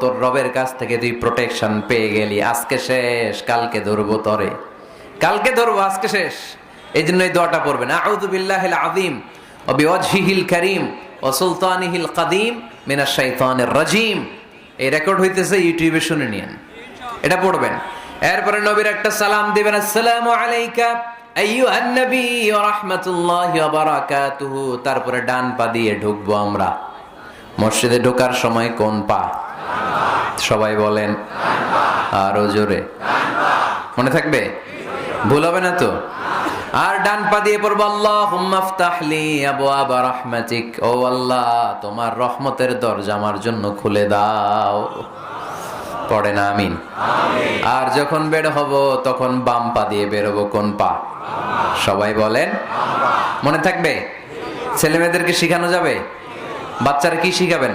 তোর রবের কাছ থেকে তুই প্রোটেকশন পেয়ে গেলি, আজকে শেষ, কালকে ধরবো তরে, কালকে ধরবো, আজকে শেষ। এই জন্য এই দোয়াটা পড়বেন, আউযু বিল্লাহিল আযীম ওয়া বিওয়াজহিহিল কারীম ওয়া সুলতানিহিল কাদীম মিনাশ শাইতানির রাজীম। এই রেকর্ড হইতেছে, ইউটিউবে শুনে নিন, এটা পড়বেন। এরপরে নবীর একটা সালাম দিবেন, আসসালামু আলাইকা আইয়ুহান নবী ওয়া রাহমাতুল্লাহি ওয়া বারাকাতুহু। তারপরে ডান পা দিয়ে ঢুকবো আমরা। মসজিদে ঢোকার সময় কোন পা? সবাই বলেন, আরো জোরে, মনে থাকবে, ভুল হবে না তো? আর ডান পা দিয়ে পড়বো, আল্লাহুম্মা ইফতাহলি আবওয়াবা রাহমাতিক, ও আল্লাহ তোমার রহমতের দরজা আমার জন্য খুলে দাও। পড়ে না আমিন? আর যখন বের হব তখন বাম পা দিয়ে বেরোবো, কোন পা? সবাই বলেন, মনে থাকবে? ছেলে মেয়েদেরকে শিখানো যাবে? বাচ্চারা কি শিখাবেন?